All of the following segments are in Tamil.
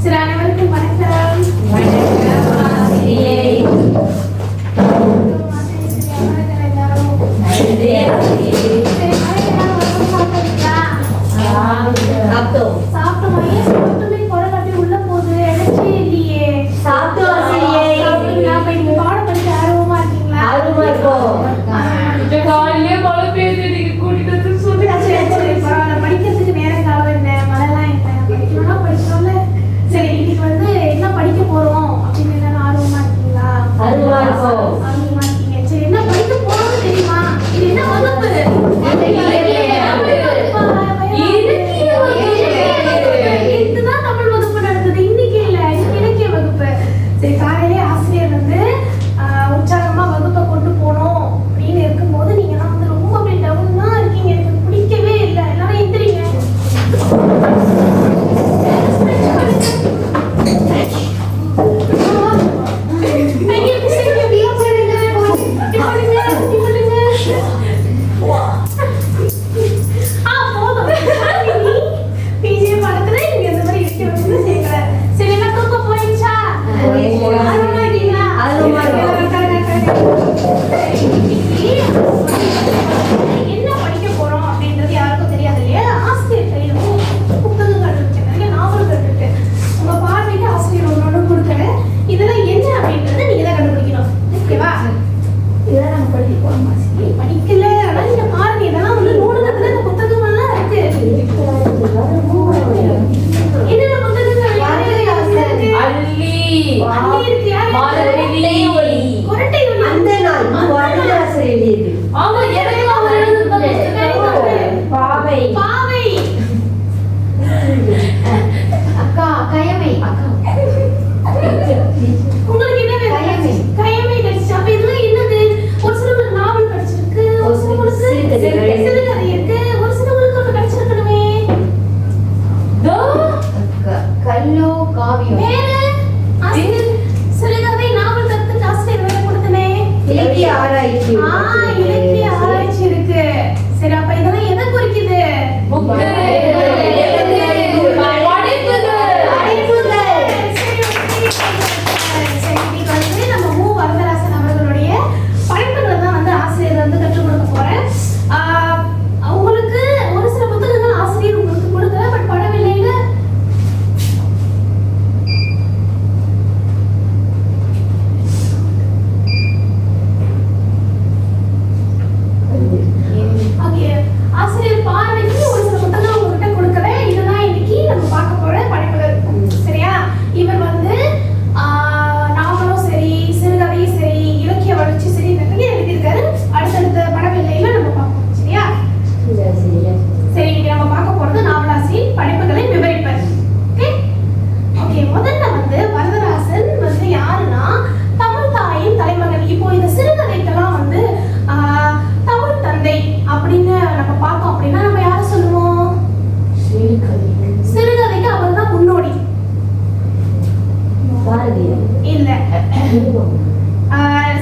சரி, அனைவருக்கும் வணக்கம்.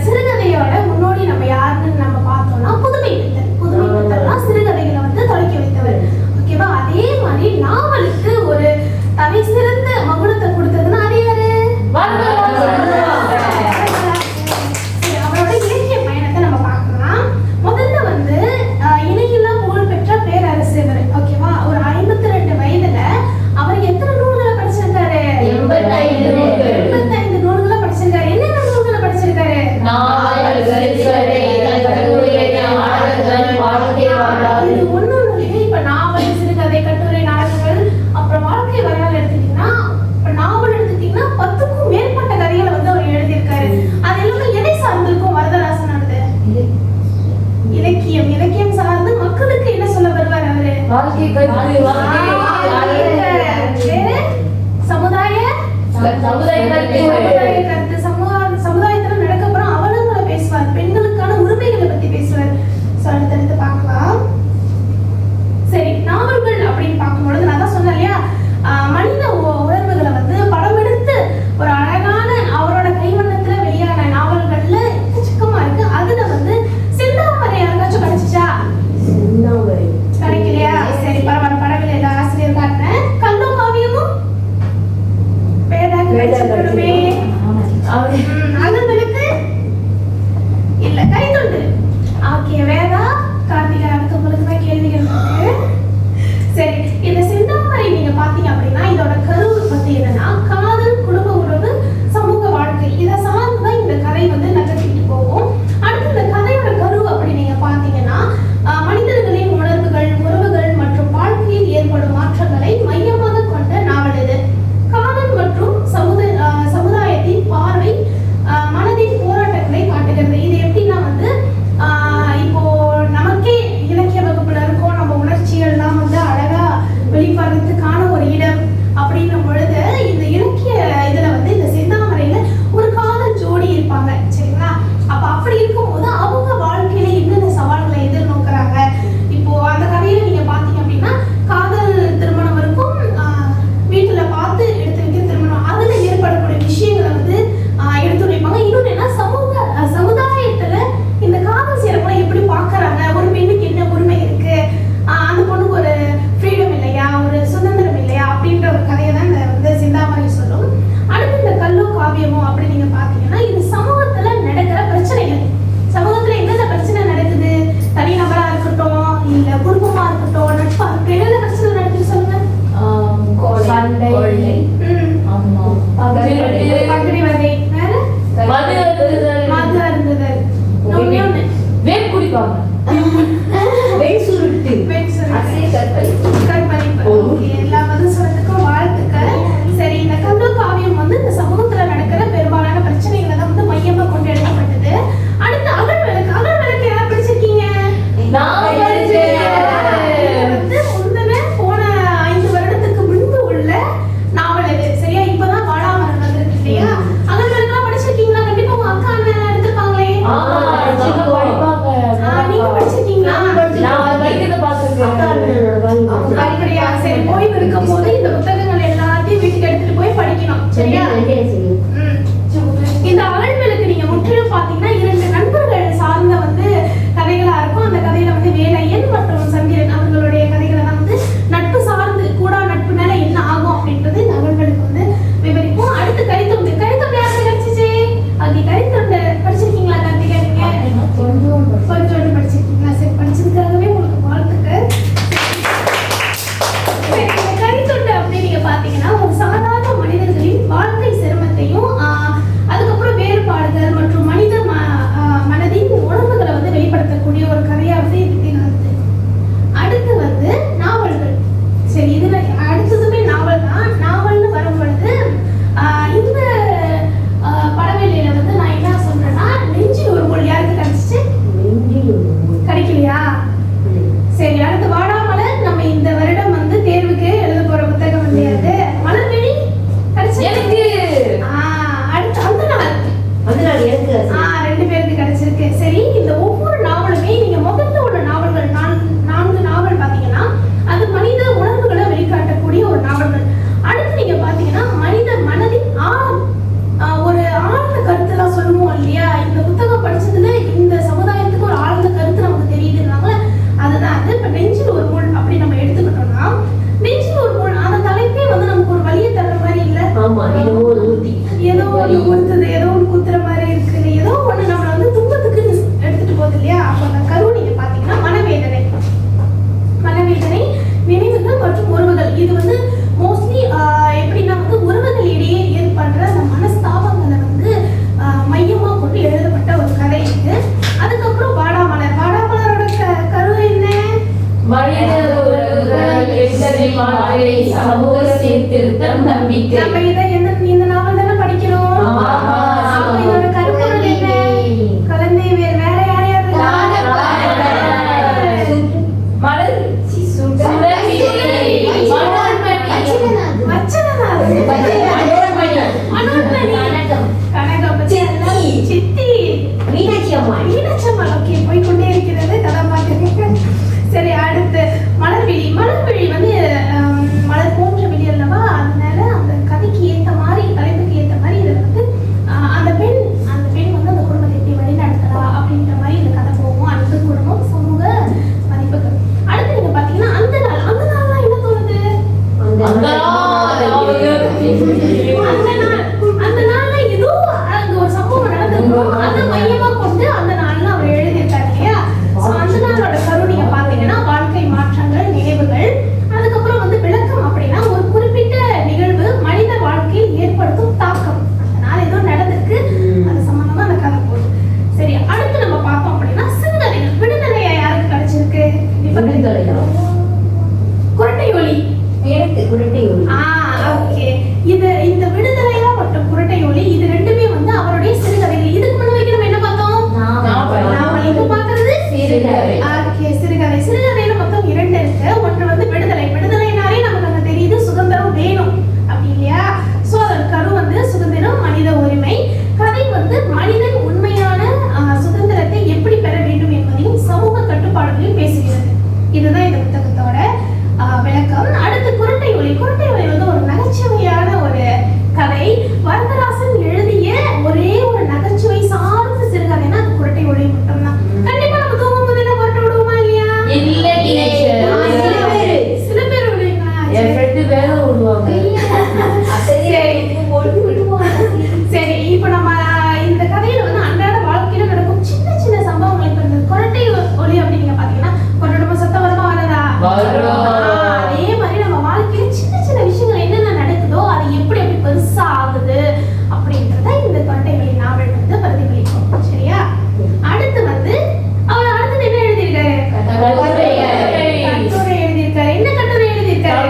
சிறுகதையோட முன்னோடி நம்ம யாருன்னு நம்ம பார்த்தோம்னா புதுமை பித்தன் சிறுகதைகளை வந்து தொடக்கி வைத்தவர். ஓகேவா? அதே மாதிரி நாவலுக்கு ஒரு தனி சிறந்த மகுடத்தை கொடுத்ததுன்னா அது யாரு? அவரோட இலக்கிய பயணத்தை நம்ம பார்க்கலாம். முதல்ல வந்து இணையில்லா புகழ் பெற்ற பேரரசர். ஓகேவா? ஒரு 52 வயதுல அவர் எத்தனை நூல்களை படிச்சிருக்காரு? 85 நூல்களை படிச்சிருக்காரு. என்னென்ன நூல்களை படிச்சிருக்காரு? இது ஒண்ணுலயே இப்ப நாவல், சிறுகதை, கட்டுரை, நாடகங்கள், அப்புறம் வாழ்க்கை வரலாறு எடுத்துட்டீங்கன்னா, இப்ப நாவல் எடுத்துட்டீங்கன்னா 10க்கும் மேற்பட்ட கதைகளை வந்து அவர் எழுதியிருக்காரு. அது எல்லாமே எதை சார்ந்திருக்கும்? வரதராசனோட இலக்கியம். இலக்கியம் சார்ந்து மக்களுக்கு என்ன சொல்ல வருவார் அவரு? வாழ்க்கை கருத்து, சமுதாயத்துல நடக்கப்புறம் அவலங்களை பேசுவார். பெண்களுக்கான உரிமைகளை பத்தி பேசுவார். அடுத்தடுத்து பார்க்கலாம். சரி, நாவல்கள் அப்படின்னு பார்க்கும்பொழுது நான் தான் சொன்னேன் இல்லையா, மனித உணர்வுகளை வந்து படம் எடுத்து ஒரு அழகான அவரோட கைவண்ணத்துல வெளியான நாவல்கள்ல சிக்கமா இருக்கு. அதுல வந்து செந்தாமரை யாருக்காச்சும் கிடைச்சிச்சா? கிடைக்கலையா? சரி, பரவாயில்ல, படவில்லை. போது இந்த புத்தகங்கள் எல்லாத்தையும் வீட்டுக்கு எடுத்துட்டு போய் படிக்கணும். சரியா? இந்த அகழ்விளக்கு நீங்க முற்றிலும் பாத்தீங்கன்னா 2 நண்பர்கள் சார்ந்த வந்து கதைகளா இருக்கும். அந்த கதையில வந்து வேலையன் மற்றும் சந்திரன் அவர்களுடைய கதைகளை தான் வந்து நட்பு சார்ந்து கூடா நட்புனால என்ன ஆகும் அப்படின்றது இந்த அகழ்விளக்கு வந்து விவரிப்போம். அடுத்து கரித்துண்டு. கரித்துண்டு யாருக்கு கிடைச்சிச்சு? அது கரித்துண்டு படிச்சிருக்கீங்களா கார்த்திகா? நீங்க கொஞ்சோண்டு படிச்சிருக்கீங்களா? சரி, படிச்சதுக்காகவே உங்களுக்கு வாழ்த்துக்கள். கரித்துண்டு அப்படி நீங்க பாத்தீங்கன்னா ஒரு சாதாரண மனிதர்களின் வாழ்க்கை சிரமத்தையும் அதுக்கப்புறம் வேறுபாடுகள் மற்றும் மனித மனதின் உணர்வுகளை வந்து வெளிப்படுத்தக்கூடிய ஒரு கதையா வந்து இருக்கு. அடுத்து வந்து நாவல்கள். சரி, இதுல அடுத்ததுமே நாவல் தான். நாவல்னு வரும் பொழுது இந்த படவேலையில வந்து நான் என்ன சொல்றேன்னா நெஞ்சில் ஒரு மொழி யாருக்கு கிடைச்சிச்சு? கிடைக்கலையா? சரி, அடுத்து வாடாமலர். நம்ம இந்த வருடம் வந்து தேர்வுக்கு எழுத போற புத்தகம் இல்லையாது. மலர்விழி கிடைச்சிருக்கு. அடுத்து அந்த நாள் எனக்கு 2 பேருக்கு கிடைச்சிருக்கு. சரி, இந்த ஒவ்வொரு நாவலுமே நீங்க முதல்ல உள்ள நாவல்கள் 4 நாவல் பாத்தீங்கன்னா அது மனித உணர்வுகளை வெளிக்காட்டக்கூடிய ஒரு நாவல்கள். அடுத்து நீங்க பாத்தீங்கன்னா மனித மனதின் ஒரு ஆழ்ந்த கருத்துலாம் சொல்லுவோம் இல்லையா? இந்த புத்தகம் படிச்சதுல இந்த சமுதாயத்துக்கு ஒரு ஆழ்ந்த கருத்து நமக்கு தெரியுதுனால அதுதான் அது. இப்ப நெஞ்சில் ஒரு முள் அப்படி நம்ம எடுத்துக்கிட்டோம்னா நெஞ்சில் ஒரு முள் அந்த தலைப்பே வந்து நமக்கு ஒரு வலியை தர்ற மாதிரி இல்ல? ஏதோ ஒண்ணு குத்துது, ஏதோ ஒண்ணு குத்துற மாதிரி இருக்கு, ஏதோ ஒண்ணு நம்மள வந்து துன்பத்துக்கு எடுத்துட்டு போகுது இல்லையா? அப்ப அந்த கரு நீங்க பாத்தீங்கன்னா மனவேதனை, நினைவுகள் மற்றும் உறவுகள். இது வந்து மோஸ்ட்லி எப்படின்னா வந்து உறவுகளிடையே ஏற்படுற அந்த மனஸ்தாபங்களை வந்து மையமா கொண்டு எழுதப்பட்ட ஒரு கதை இது. அதுக்கப்புறம் வாடாமலர். வாடாமலரோட கரு என்ன? நம்ம இதை இந்த நாவல் தானே படிக்கிறோம். இதோட கருப்பொருள் என்ன? குழந்தை வேற யார் யாரு? போய்கொண்டே இருக்கிறது கதாபாத்திரங்கள். சரி, அடுத்து மலர்விழி. மலர்விழி வந்து மலர் போன்ற விழி அல்லவா? அதனால அந்த கதைக்கு ஏற்ற மாதிரி, தலைப்புக்கு ஏற்ற மாதிரி இதுல வந்து அந்த பெண் வந்து அந்த குடும்பத்தை எப்படி வழிநடத்தலா அப்படின்ற மாதிரி இந்த கதை போகும். அன்பு, குடும்பம், சமூக மதிப்புகள். அடுத்து நீங்க பாத்தீங்கன்னா அந்த நாள்லாம் என்ன தோணுது? அந்த நாள்ல ஏதோ அங்க ஒரு சம்பவம் நடந்திருக்கும். அதை மையமா கொண்டு அந்த நாள்ல அவர் எழுதியிருக்காரு இல்லையா? அந்த நாளோட கரு நீங்க பாத்தீங்கன்னா வாழ்க்கை மாற்றங்கள், நினைவுகள். அதுக்கப்புறம் வந்து விளக்கம் அப்படின்னா ஒரு குறிப்பிட்ட நிகழ்வு மனித வாழ்க்கையில் ஏற்படுத்தும் தாக்கம். அதனால ஏதோ நடந்திருக்கு, அது சம்பந்தமா அந்த கதை போகுது. சரி, அடுத்து நம்ம பார்த்தோம் அப்படின்னா சிறுகதைகள். விடுதலையா யாருக்கு கிடைச்சிருக்கு? குரட்டை ஒலி. ஓகே. இந்த விடுதலையா மற்றும் குரட்டை ஒலி இது ரெண்டுமே வந்து அவருடைய சிறுகதைகள். இதுக்கு முன்ன வரைக்கும் நம்ம என்ன பார்த்தோம்? நாவல். இப்ப பார்க்கிறது சிறுகதை. ஓகே, சிறுகதை. சிறுகதையில மொத்தம் 2 இருக்கு. ஒன்று வந்து விடுதலை. விடுதலைனாலே நமக்கு அங்க தெரியுது சுதந்திரம் வேணும் அப்படி இல்லையா? சோ அதோட கரு வந்து சுதந்திரம், மனித உரிமை. கதை வந்து மனிதன் உண்மையான சுதந்திரத்தை எப்படி பெற வேண்டும் என்பதையும் சமூக கட்டுப்பாடுகளையும் பேசுகிறது. இதுதான் இந்த புத்தகத்தோட விளக்கம். அடுத்து குரட்டை ஒலி. குரட்டை ஒலி வந்து ஒரு நகைச்சுவையான ஒரு கதை. வரதராசன் எழுதிய ஒரே ஒரு நகைச்சுவை சார்ந்த சிறுகதைனா அது குரட்டை ஒலி மட்டும்தான். கண்டிப்பா நம்ம தூங்கும் போது என்ன குரட்டை விடுவோமா இல்லையா? சில பேர் விடுவாங்க. சரி, இப்ப நம்ம இந்த கதையில வந்து அன்றாட வாழ்க்கையில நடக்கும் சின்ன சின்ன சம்பவங்கள். இப்ப இந்த குரட்டை ஒலி அப்படிங்க பாத்தீங்கன்னா கொண்டாடமா சத்தம் வருமா வராதா? அதே மாதிரி நம்ம வாழ்க்கையில சின்ன சின்ன விஷயங்கள் என்னென்ன நடக்குதோ அது எப்படி பெருசா ஆகுது அப்படின்றத இந்த குரட்டை ஒலி நாவல் வந்து பிரதிபலிக்கும். சரியா? அடுத்து வந்து அவர் அடுத்து என்ன எழுதியிருக்காரு? கட்டுரை எழுதியிருக்காரு. என்ன கட்டுரை எழுதியிருக்காரு?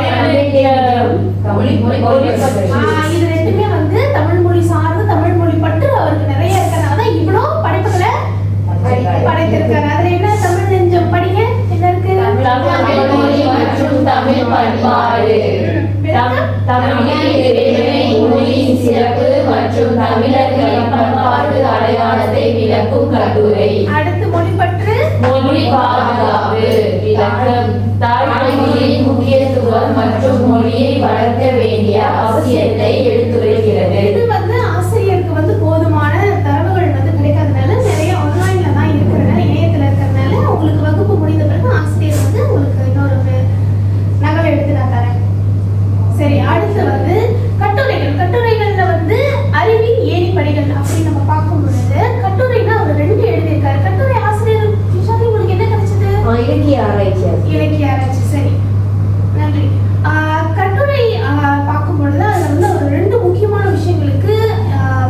இது ரெண்டுமே வந்து தமிழ் மொழி சார்ந்து, தமிழ் மொழி பற்று அவருக்கு நிறைய இருக்கிறதுனாலதான் இவ்வளோ படைப்புகளை படைத்திருக்காரு. அதுல என்ன? தமிழ் நெஞ்சம். படிங்க. என்ன இருக்கு? தமிழ் பண்பாடு, மொழியின் சிறப்பு மற்றும் தமிழர்களின் பண்பாட்டு அடையாளத்தை விளக்கும் கட்டுரை. அடுத்து மொழிப்பற்று, மொழி பாதுகாப்பு, விளக்கம், தாய்மொழியின் முக்கியத்துவம் தத்துவம் மற்றும் மொழியை வளர்க்க வேண்டிய அவசியத்தை எடுத்துரைக்கிறது. இது ஆசிரியருக்கு போதுமான தரவுகள் கிடைக்காதனால நிறைய ஆன்லைன்ல தான் இருக்கிறனால, இணையத்துல இருக்கிறதுனால உங்களுக்கு வகுப்பு முடிந்த பிறகு ஆசிரியர் உங்களுக்கு இன்னொரு நகல் எடுத்து நான் தரேன். சரி, அடுத்து கட்டுரைகள். கட்டுரைகள்ல அறிவின் ஏணிப்படிகள் அப்படின்னு நம்ம பார்க்கும் பொழுது கட்டுரைனா அவர் 2 எழுதியிருக்காரு. கட்டுரை ஆசிரியர் உங்களுக்கு என்ன கிடைச்சது? இலக்கிய ஆராய்ச்சி. இலக்கிய ஆராய்ச்சி. சரி, நன்றி. கட்டுரை பார்க்கும் பொழுது அதுல ஒரு 2 முக்கியமான விஷயங்களுக்கு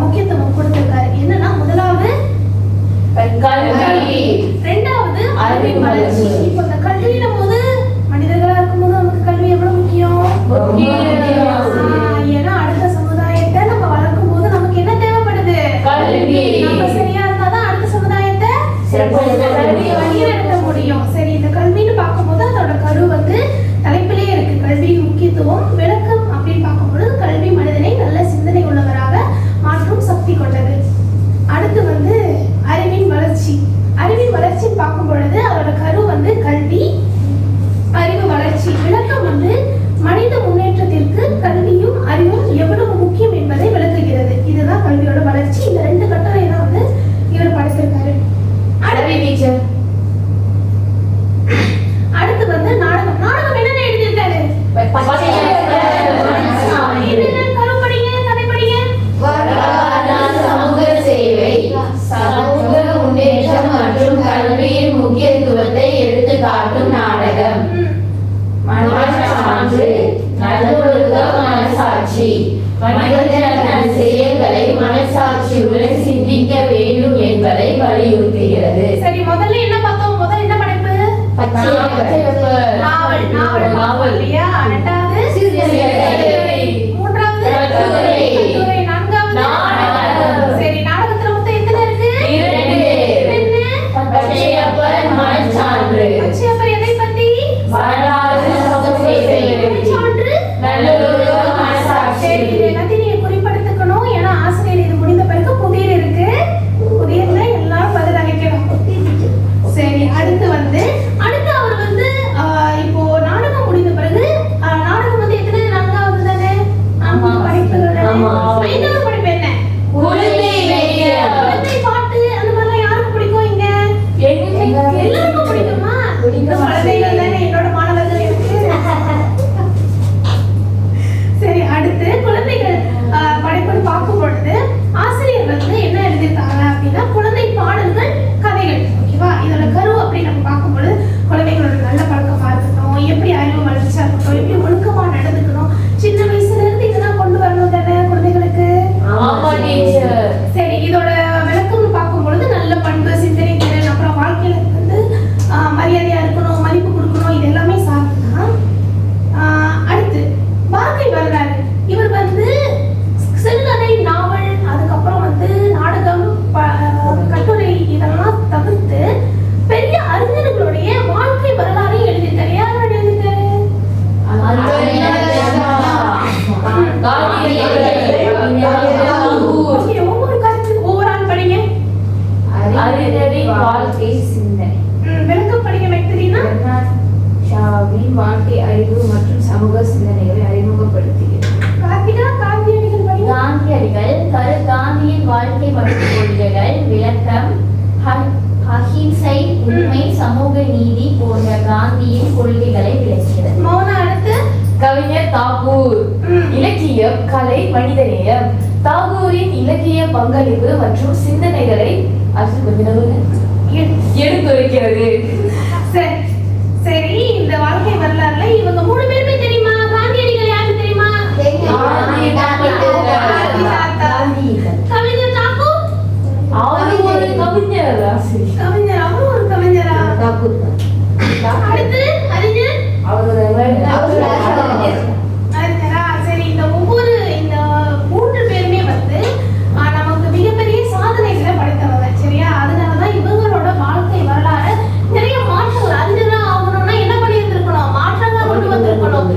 முக்கியத்துவம் கொடுத்திருக்காரு. என்னன்னா, முதலாவது கல்வி, இரண்டாவது அறிவின் வளர்ச்சி. இப்போ இந்த கல்வியில மனிதர்களா இருக்கும்போது நமக்கு கல்வி எவ்வளவு முக்கியம்? ஏன்னா அடுத்த சமுதாயத்தை நம்ம வளர்க்கும் போது நமக்கு என்ன தேவைப்படுது? கல்வி. நம்ம சரியா இருந்தாதான் அடுத்த சமுதாயத்தை வழிநடத்த முடியும். சரி, இந்த கல்வின்னு பார்க்கும்போது அதோட கரு தலைப்பிலே இருக்கு. கல்வியின் முக்கியத்துவம் விளக்கம் அப்படின்னு பார்க்கும்போது கல்வி மனிதனை நல்ல சிந்தனை உள்ளவராக மாற்றும் சக்தி கொண்டது. அடுத்து அறிவின் வளர்ச்சி. அறிவின் வளர்ச்சின்னு பார்க்கும் பொழுது அதோட கரு கல்வி, அறிவு வளர்ச்சி. விளக்கம் மனித முன்னேற்றத்திற்கு கல்வியும் அறிவும் எவ்வளவு முக்கியம் என்பதை விளக்குகிறது. இதுதான் கல்வியோட வளர்ச்சி. இந்த 2 கட்டுரை தான் இவர் படைத்திருக்காரு. அடுத்து நாடகம். நாடகம் என்ன எழுதியிருக்காரு? கரு படிங்க, கதை படிங்க. சமூக சேவை, சமூக முன்னேற்றம் மற்றும் கல்வியின் முக்கியத்துவத்தை எடுத்து காட்டும் நாடகம். மனசாட்சி, நல்லொழுக்கம், மனசாட்சி. மனிதன் தன் செயல்களை மனசாட்சியுடன் சிந்திக்க வேண்டும் என்பதை வலியுறுத்துகிறது. சரி, முதல்ல என்ன பார்த்தோம்? முதல்ல என்ன படைப்பு? நாவல். நாவல் இல்லையா? இரண்டாவது சிறுகதை, மூன்றாவது கட்டுரை, நான்காவது நாடகம். சரி, நாடகத்துல மொத்தம் எத்தனை இருக்கு? 2. பச்சையப்பர் மனச்சான்று. பச்சையப்பர் எதை பத்தி? வரலாறு, சமூக சேவை. மனச்சான்று, நல்லொழுக்கம், மனசாட்சி. இது எல்லாத்தையும் நீங்க குறிப்பெடுத்துக்கணும். ஏன்னா ஆசிரியர் இது முடிந்த பிறகு புதிர் இருக்கு. புதிர்ல எல்லாரும் பதில் அளிக்கணும். சரி, அடுத்து அடுத்து அவர் இப்போ நாடகம் முடிந்த பிறகு நாடகம் எத்தனை? 4வது தானே? படிப்புகள் தானே? 5வது படிப்பு என்ன? குழந்தை பாட்டு. அந்த மாதிரிலாம் யாருக்கு பிடிக்கும்? இங்க எல்லாருக்கும் பிடிக்குமா? குழந்தைகள் தானே என்னோட மாணவர்கள் இருக்கு. சரி, அடுத்து குழந்தைகள் படைப்புன்னு பார்க்கும் பொழுது ஆசிரியர் என்ன எழுதியிருக்காங்க அப்படின்னா, குழந்தை பாடல்கள், கதைகள். ஓகேவா? இதோட கரு அப்படின்னு நம்ம பார்க்கும்போது குழந்தைகளோட நல்ல பழக்கமா இருக்கட்டும், எப்படி அறிவு வளர்ச்சியா இருக்கட்டும், எப்படி ஒழுக்கமா நடந்துக்கணும், சின்ன வயசுல இருந்து இதெல்லாம் கொண்டு வரணும் தானே குழந்தைகளுக்கு. சரி, இதோட விளக்கம்னு பார்க்கும் பொழுது நல்ல பண்பு, சிந்தனை திறன், அப்புறம் வாழ்க்கையில மரியாதையா இருக்கணும், மதிப்பு கொடுக்கணும், இது எல்லாமே சார்ந்துதான். அடுத்து வாழ்க்கை வரலாறு. இவர் சிறுகதை, நாவல், அதுக்கப்புறம் நாடகம், கட்டுரை இதெல்லாம் தவிர்த்து பெரிய அறிஞர்களுடைய வாழ்க்கை வரலாறை எழுதியிருக்காரு. யாரோட எழுதியிருக்காரு? ஒவ்வொரு கருத்து ஒவ்வொரு ஆள் படிங்க. அறிஞரின் வாழ்க்கை சிந்தனை. விளக்கம் படிங்க. மெக்தரினா வாழ்க்கை, அறிவு மற்றும் சமூக சிந்தனைகளை அறிமுகப்படுத்துகிறது. கார்த்திகா காந்தியடிகள் படிங்க. காந்தியடிகள் காந்தியின் வாழ்க்கை மற்றும் கொள்கைகள், விளக்கம், அஹிம்சை, உண்மை, சமூக நீதி போன்ற காந்தியின் கொள்கைகளை விளக்குகிறது. மௌனா. அடுத்து கவிஞர் தாகூர். இலக்கியம், கலை, மனிதநேயம். தாகூரின் இலக்கிய பங்களிப்பு மற்றும் சிந்தனைகளை எடுத்துரைக்கிறது. சரி, இந்த வாழ்க்கை வரலாறுல இவங்க 3 பேருமே தெரியுமா? காந்தியடிகள் யாரு தெரியுமா? கவிஞர் தாக்கூர். அவரு ஒரு கவிஞர். அவரும் ஒரு கவிஞரா? அடுத்து அறிஞர். அறிஞரா? சரி, இந்த 3 பேருமே நமக்கு மிகப்பெரிய சாதனைகளை படைத்தவங்க. சரியா? அதனாலதான் இவங்களோட வாழ்க்கை வரலாறு நிறைய மாற்றங்கள். அறிஞரா ஆகணும்னா என்ன பண்ணி இருந்திருக்கணும்? மாற்றங்கள் கொண்டு வந்திருக்கணும்.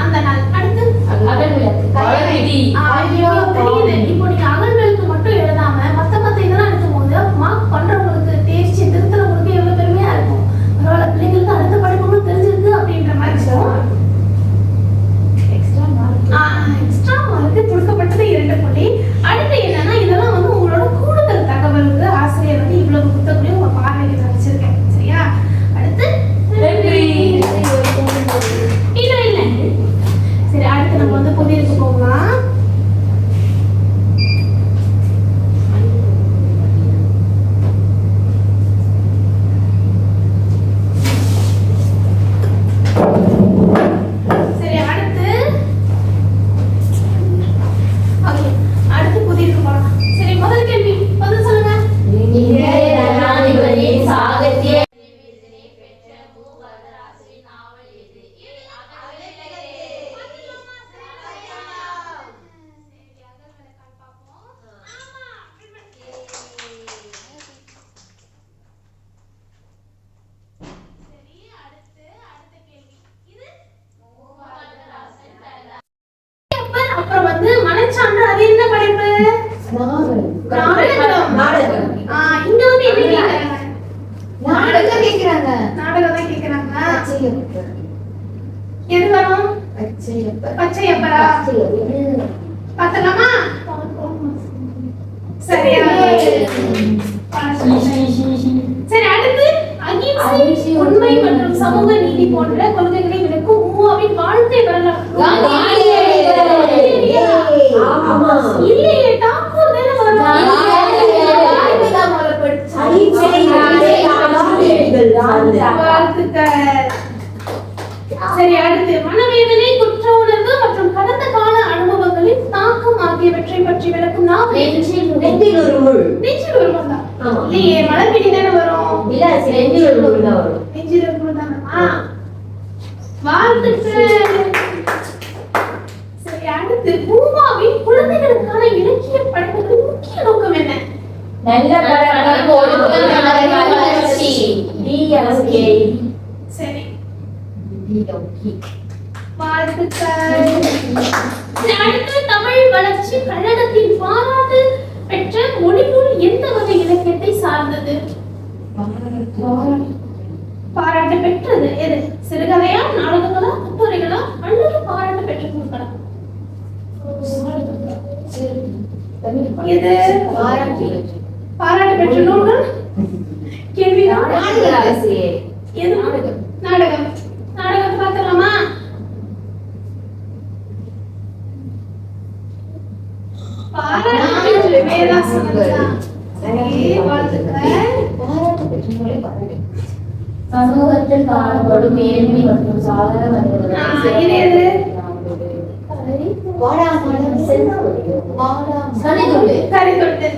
அந்த நாள். அடுத்து அகல் விளக்கு. வளர்விதி. ஐயோ, தெரியுது. இப்போ நீங்க அகல் விளக்கு மட்டும் எழுதாம மத்த இதெல்லாம் எழுதும்போது மார்க் பண்றவங்களுக்கு தேர்ச்சி திருத்தறவங்களுக்கு எவ்வளவு பெருமையா இருக்கும். பரவாயில்ல, பிள்ளைங்களுக்கு அடுத்த படிப்புகளும் தெரிஞ்சிருக்கு அப்படின்ற மாதிரி இருக்கும். எக்ஸ்ட்ரா மார்க்கு கொடுக்கப்பட்டது 2 புள்ளி. அடுத்து என்னன்னா, இதெல்லாம் வந்து உங்களோட கூடுதல் தகவலுக்கு ஆசிரியர் வந்து இவ்வளவு புத்தகங்களையும் உங்க பார்வைக்கு வச்சிருக்கேன். சரியா? அடுத்து நன்றி. இல்ல சரி, அடுத்து நம்ம வந்து புதிருக்கு போகலாம். சரி, அடுத்து புதிருக்கு போகலாம். சரி, முதல் கேள்வி பதில் சொல்லுங்க. இந்திய ஜனாதிபதியின் சாகித்ய விருதினை பெற்ற மூவரராசின் நாவல் எது? அப்புறம் வந்து மனச்சான்று, அது என்ன படைப்பு? நாடகம். இங்க வந்து என்ன கேக்குறாங்க? நாடகம் கேக்குறாங்க. நாடகம் தான் கேக்குறாங்க. எது வரும்? பச்சையப்பரா. பார்த்தலாமா? சரியா? சரி, அடுத்து அகிம்சை, உண்மை மற்றும் சமூக நீதி போன்ற கொள்கைகளை விளக்கும் மூவாவின் வாழ்க்கை வரலாறு. இல்லையே, டாக்கூர் தானே வரும். வாழ்த்துக்கள். சரி, அடுத்து மனவேதனை, குற்ற உணர்வு மற்றும் கடந்த கால அனுபவங்களின் தாக்கம் ஆகியவற்றை பற்றி விளக்கும் நாவல். நெஞ்சில் ஒரு முள். நெஞ்சில் ஒரு முள் தான். இல்லையே, மலர்விழி தானே வரும். நெஞ்சில் ஒரு முள் தான் வரும். நெஞ்சில் ஒரு முள் தானே. வாழ்த்துக்கள். சரி, அடுத்து பூமாவின் குழந்தைகளுக்கான இலக்கிய படைப்புகளின் முக்கிய நோக்கம் என்ன? நல்ல பழக்கம், ஒழுக்கம், நாகரிகம், வளர்ச்சி. சரி, வாழ்த்துக்கள். சரி, அடுத்து தமிழ் வளர்ச்சி கழகத்தின் பாராட்டு பெற்ற மொழிநூல் எந்த வகை இலக்கியத்தை சார்ந்தது? பாராட்டு பெற்றது எது? சிறுகதையா, நாடகங்களா, கட்டுரைகளா அல்லது பாராட்டு பெற்ற நூல்களா? எது? பாராட்டு பெற்ற நூல்கள். கேள்வி எது? நாடகம். நாடகத்தை பார்த்துலாமா? பாராட்டு பெற்ற வேதாசனம். சரி, வாழ்த்துக்கள். சமூகத்தில் காணப்படும் ஏழ்மை மற்றும் சாதன இது எது? கரித்தொட்டு.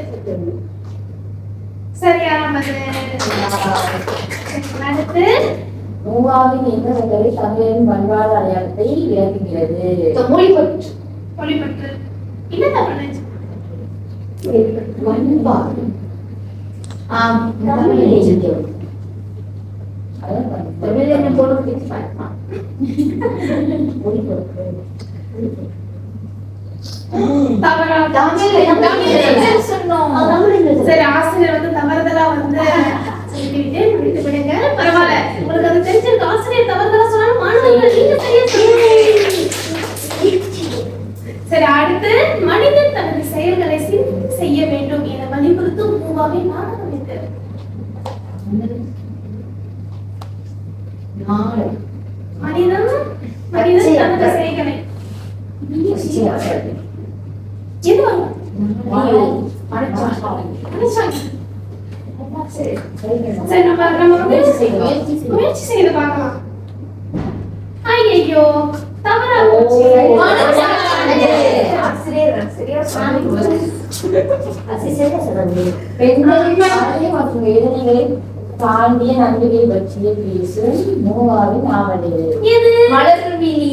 சரியான பதில். அடுத்து மூவாவின் எந்த வகை தமிழரின் பண்பாடு அடையாளத்தை விளக்குகிறது? மொழிபற்று. என்ன தமிழ்? சரி, ஆசிரியர் வந்து தவறுதலா வந்து சொல்லிட்டு முடித்து விடுங்க. பரவாயில்ல, உங்களுக்கு அது தெரிஞ்சிருக்கு. ஆசிரியர் தவறுதலா சொன்னாலும் மாணவர்கள் நீங்க சரியா சொல்லுங்க. சரி, அடுத்து மனிதன் தனது செயல்களை சிந்தித்து செய்ய வேண்டும் என வலியுறுத்தும் மூவாவின் நாடகம் எது? மனிதன் தனது செயல்களை எது வரும்? சரி, நம்ம முயற்சி செய்து பார்க்கலாம். ஐயோ, தவறா பெண்களின் சாதனை மற்றும் வேதனைகளை தாண்டிய நம்பிக்கை பற்றிய பேசும் மூவாவின் நாவல் எது? மலர்விழி.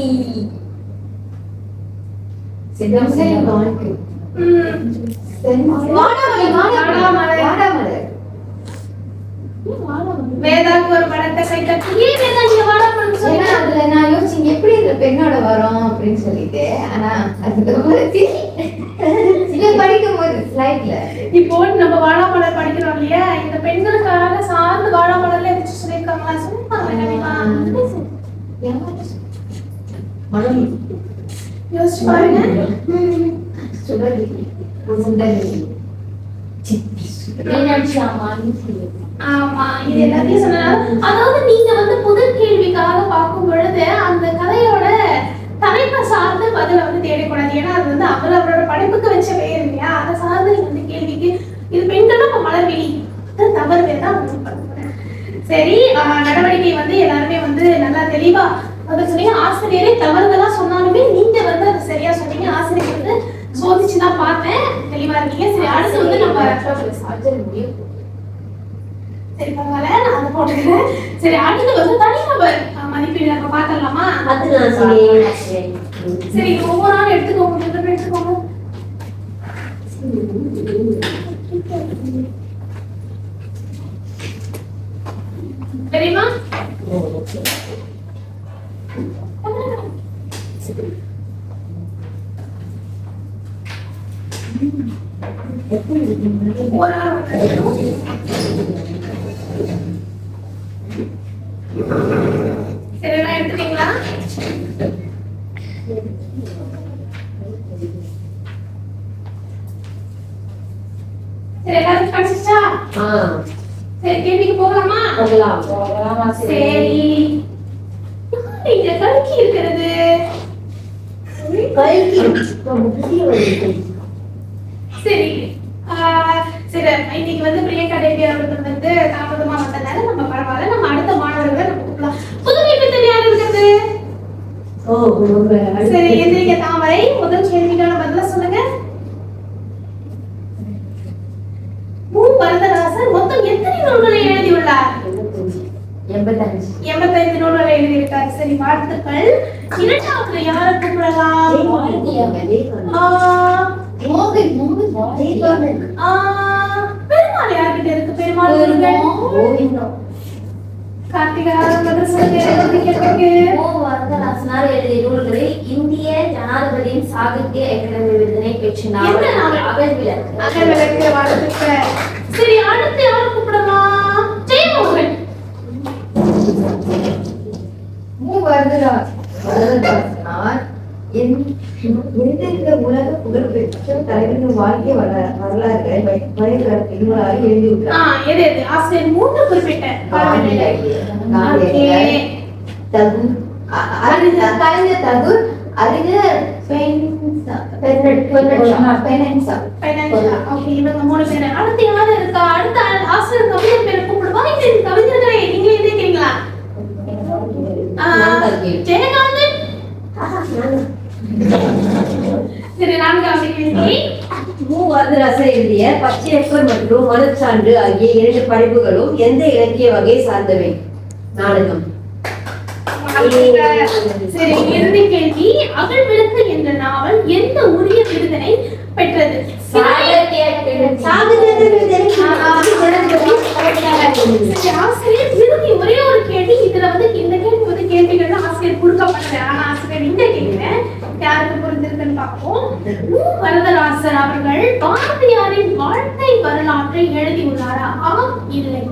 வேதாக்கு ஒரு படத்தை கை தட்டி, ஏன் வேதா நீங்க வாடாமன்னு என்ன சொன்னீங்க? ஏன்னா அதுல நான் யோசிச்சேன் எப்படி இந்த பெண்ணோட வரும் அப்படின்னு சொல்லிட்டு. ஆனா அதுக்கு இல்ல படிக்கும் போது ஸ்லைட்ல இப்போ நம்ம வாழாமலர் படிக்கிறோம் இல்லையா, இந்த பெண்களுக்காக சார்ந்து வாழாமலர்ல எதாச்சும் சொல்லியிருக்காங்களா? சொல்லிருப்பாங்க கண்டிப்பா. மனம் யோசிச்சு பாருங்க. சுடரி சுடரி மீனாட்சி அம்மான்னு சொல்லி. ஆமா, இது எல்லாத்தையும் சொன்னால அதாவது நீங்க வந்து புதர் கேள்விக்காக பார்க்கும் பொழுது அந்த கதையோட தலைப்பை சார்ந்து பதில வந்து தேடக்கூடாது. ஏன்னா அது வந்து அவரோட படைப்புக்கு வச்ச பெயர் இல்லையா, அதை சார்ந்து நீங்க வந்து கேள்விக்கு இது பெண்களும் இப்ப மலர்விழி தவறு பேர் தான் பண்ண. சரி, நடவடிக்கை வந்து எல்லாருமே வந்து நல்லா தெளிவா வந்து சொன்னீங்க. ஆசிரியரே தவறுதலா சொன்னாலுமே நீங்க வந்து அதை சரியா சொன்னீங்க. ஆசிரியர் வந்து சோதிச்சுதான் பார்த்தேன், தெளிவா இருக்கீங்க. சரி, அடுத்து வந்து நம்ம சரி பரவாயில்ல, நான் அதை போட்டுக்கிறேன். சரி, அடுத்து வந்து தனிநபர் மதிப்பீடு நம்ம பார்க்கலாமா? அது நான் சொன்னேன். சரி, ஒவ்வொரு நாள் எடுத்துக்கோங்க, எடுத்துக்கோங்க. தெரியுமா? ஒரு நாள் சரி, எல்லாம் எடுத்துட்டீங்களா? சரி, எல்லாரும் படிச்சிச்சா? சரி, கேள்விக்கு போகலாமா? சரி, இங்க கல்கி இருக்கிறது. சரி, சரி, இன்னைக்கு வந்து பிரியங்கா தேவி அவர்கள் வந்து தாமதமா வந்ததால நம்ம பரவாயில்ல, நம்ம அடுத்த மாணவர்களை நம்ம கூப்பிடலாம். புதுமை பித்தன் யார் இருக்கிறது? சரி, எந்திரிக்க தாமரை. முதல் கேள்விக்கான பதில சொல்லுங்க. வரதராசன் மொத்தம் எத்தனை நூல்களை எழுதியுள்ளார்? 85 நூல்களை எழுதியிருக்கார். சரி, வாழ்த்துக்கள். இரண்டாவது யாரை கூப்பிடலாம்? பெருமாள் யார்கிட்ட இருக்கு? பெருமாள் முருகன். கார்த்திகா பதில் சொல்லுங்க. வரதராசனார் எழுதிய நூல்களை இந்திய ஜனாதிபதியின் சாகித்ய அகாடமி விருதினை பெற்ற நாவல் அகழ்விளக்கு. அகழ்விளக்கு, வாழ்த்துக்கள். சரி, அடுத்து யாரை கூப்பிடலாம்? ஜெயமோகன். வரதராசனார் எந்தெந்த உலக புகழ்பெற்ற தலைவர்கள் வாழ்க்கை வரலாறுகளை வரைபடத்தினூடாக எழுதியுள்ளார். எது எது? ஆசிரியர் 3 குறிப்பிட்ட கலைஞர் தகுர், அறிஞர் இவங்க 3 பேர். அடுத்து யாரு இருக்கா? அடுத்த ஆசிரியர் கவிஞர் பேரை கூப்பிடுவா. இந்த கவிஞர்களை நீங்களே எழுதிக்கிறீங்களா? ஜெயகாந்தன். சரி, நான்காவது கேள்வி. வரதராசர் எழுதிய பச்சையப்பர் மற்றும் மனச்சான்று ஆகிய 2 படைப்புகளும் எந்த இலக்கிய வகை சார்ந்தவை? நாடகம். சரி, இறுதி கேள்வி. அகழ்விளக்கு என்ற நாவல் எந்த உரிய விருதினை பெற்றது? ஆசிரியர் இறுதி ஒரே ஒரு கேள்வி. இதுல வந்து இந்த கேள்வி வந்து கேள்விகள் ஆசிரியர் கொடுக்கப்பட்டது. ஆனா ஆசிரியர் இந்த கேள்வியை யாருக்கு புரிஞ்சிருக்குன்னு பார்ப்போம். வரதராசர் அவர்கள் பாரதியாரின் வாழ்க்கை வரலாற்றை எழுதியுள்ளாரா? ஆம், இல்லை.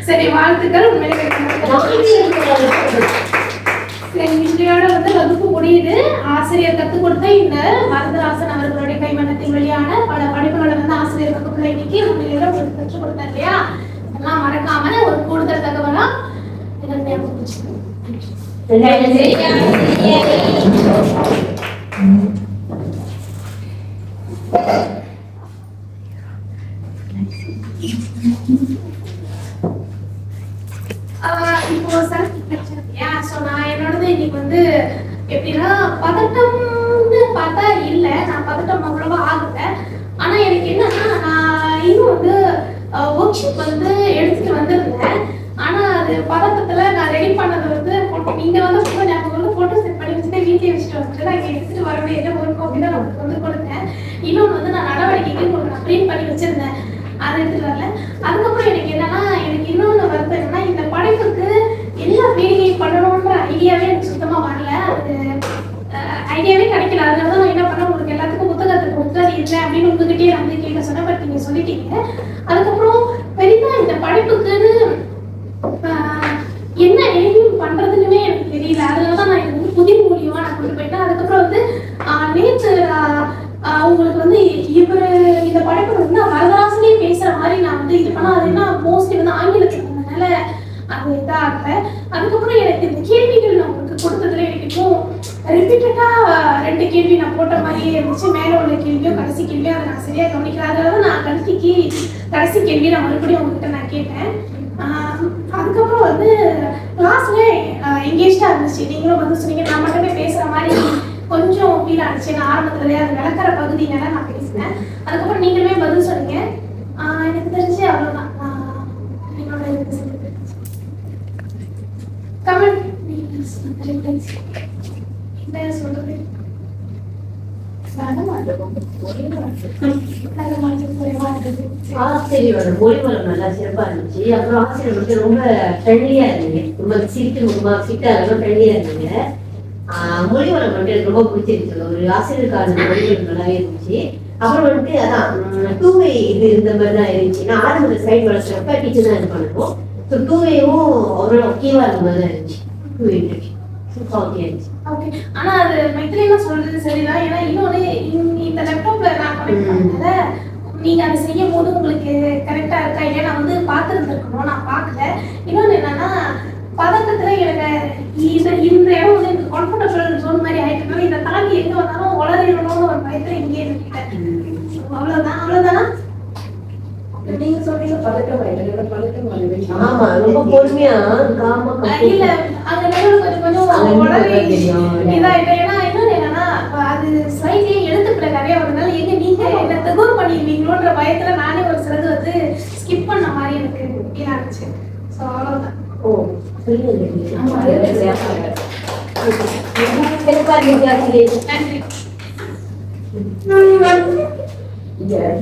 சரி, வாழ்த்துக்கள். இன்றையோட வந்து வகுப்பு முடியுது. ஆசிரியர் கத்துக் கொடுத்த இந்த வரதராசன் அவர்களுடைய கைவண்ணத்தில் வெளியான பல படைப்புகளை வந்து ஆசிரியர் வகுப்புல இன்னைக்கு உண்மையில உங்களுக்கு கற்றுக் கொடுத்தார் இல்லையா? அதெல்லாம் மறக்காம ஒரு கூடுதல் தகவலா இப்போ நான் என்னோடது இன்னைக்கு வந்து எப்படின்னா பதட்டம்னு பார்த்தா இல்ல, நான் பதட்டம் அவ்வளவா ஆகல. ஆனா எனக்கு என்னன்னா, நான் இன்னும் வந்து ஒர்க் ஷீட் வந்து எடுத்துட்டு வந்திருந்தேன். ஆனா அது அது பதட்டத்துல நான் ரெடி பண்ணதை வந்து போட்டு நீங்க வந்து போட்டோ ஞாபகம் வந்து போட்டோ செட் பண்ணி வச்சுட்டு வீட்லயே வச்சுட்டு வந்துட்டு நான் இங்க எடுத்துட்டு வர முடியாது ஒரு காப்பி தான் உங்களுக்கு வந்து கொடுத்தேன். இன்னொன்று வந்து நான் நடவடிக்கைக்கு உங்களுக்கு நான் பிரிண்ட் பண்ணி வச்சிருந்தேன், அதை எடுத்துட்டு வரல. அதுக்கப்புறம் எனக்கு என்னன்னா எனக்கு இன்னொன்று வருது என்னன்னா இந்த படைப்புக்கு எல்லா பீடிகையும் பண்ணணுன்ற ஐடியாவே எனக்கு சுத்தமா வரல. அது ஐடியாவே கிடைக்கல. அதனால தான் நான் என்ன பண்ணேன், உங்களுக்கு எல்லாத்துக்கும் புத்தகத்தை கொடுத்து அது இல்லை அப்படின்னு உங்ககிட்டயே நான் வந்து கேட்க சொன்னேன். பட் நீங்க சொல்லிட்டீங்க. அதுக்கப்புறம் பெரிதா இந்த படைப்புக்குன்னு என்ன எடிட்டிங் பண்றதுன்னுமே எனக்கு தெரியல. அதனால தான் நான் இது வந்து புதிய மூலியமா நான் கொண்டு போயிட்டேன். அதுக்கப்புறம் வந்து நேற்று உங்களுக்கு வந்து இவர் இந்த படைப்பு வந்து வரதராசனே பேசுற மாதிரி நான் வந்து இது பண்ணா அது என்ன மோஸ்ட்லி வந்து ஆங்கிலத்தில் இருந்ததுனால அது இதாகல. அதுக்கப்புறம் எனக்கு இந்த கேள்விகள் நான் உங்களுக்கு கொடுத்ததுல எனக்கு இன்னும் ரிப்பீட்டடா 2 கேள்வி நான் போட்ட மாதிரியே இருந்துச்சு. மேல உள்ள கேள்வியோ கடைசி கேள்வியோ அதை நான் சரியா கவனிக்கிறேன். அதனால நான் கடைசி கேள்வி நான் மறுபடியும் உங்ககிட்ட நான் கேட்டேன். அதுக்கப்புறம் வந்து கிளாஸ்ல எங்கேஜா இருந்துச்சு. நீங்களும் வந்து சொன்னீங்க நான் மட்டுமே பேசுற மாதிரி கொஞ்சம் ஃபீல் ஆனிச்சு. நான் ஆரம்பத்துல அது விளக்குற பகுதினால நான் பேசினேன். அதுக்கப்புறம் நீங்களுமே பதில் சொன்னீங்க. எனக்கு தெரிஞ்சு அவ்வளவுதான். என்னோட கமெண்ட் என்ன சொல்றது ஆசிரியரோட மொழிவளம் நல்லா சிறப்பா இருந்துச்சு. அப்புறம் ஆசிரியர் வந்து ரொம்ப ஃப்ரெண்ட்லியா இருந்தீங்க, ரொம்ப சிரிட்டு ரொம்ப சிட்டாக ஃப்ரெண்ட்லியா இருந்தீங்க. மொழிவளம் வந்து எனக்கு ரொம்ப பிடிச்சிருந்துச்சு. ஒரு ஆசிரியருக்கான மொழிவளம் நல்லாவே இருந்துச்சு. அப்புறம் வந்துட்டு அதான் டூவே இது இந்த மாதிரி தான் இருந்துச்சு. நான் ஆரம்பத்தில் சைட் வளர்க்குறப்ப டீச்சர் தான் இது பண்ணணும். ஸோ டூவேவும் அவ்வளோ முக்கியமாக இருந்த மாதிரி தான் இருந்துச்சு. டூவே இருந்துச்சு சூப்பராக இருந்துச்சு. ஓகே. ஆனா அது மைத்திரினா சொல்றது சரிதான். ஏன்னா இன்னொன்னு இந்த லேப்டாப்ல நான் கனெக்ட் பண்ணதுல நீங்க அதை செய்யும் போது உங்களுக்கு கரெக்டா இருக்கா இல்லையா நான் வந்து பார்த்துருந்துருக்கணும், நான் பார்க்கல. இன்னொன்னு என்னன்னா பதட்டத்துல எனக்கு இந்த இடம் வந்து எனக்கு கம்ஃபர்டபுள் ஜோன் மாதிரி ஆயிட்டு இதை தாண்டி எங்க வந்தாலும் வளரணும்னு ஒரு பயத்துல இங்கே இருக்கேன். அவ்வளவுதானா? நீங்க சொல்றீங்க பதட்டம் ஆமா, ரொம்ப பொறுமையா காமா இல்ல அந்த லெவல் கொஞ்சம் வளரி இதாயிட்டேன். ஏன்னா இன்னொன்னு என்னன்னா அது ஸ்லைட்லயே எழுத்துக்களை நிறைய வரதுனால எங்க நீங்க என்ன தகவல் பண்ணிடுவீங்களோன்ற பயத்துல நானே ஒரு சிலது வந்து ஸ்கிப் பண்ண மாதிரி எனக்கு ஃபீல் ஆச்சு. ஸோ அவ்வளவுதான். ஓ சொல்லுங்க. நன்றி. Yeah,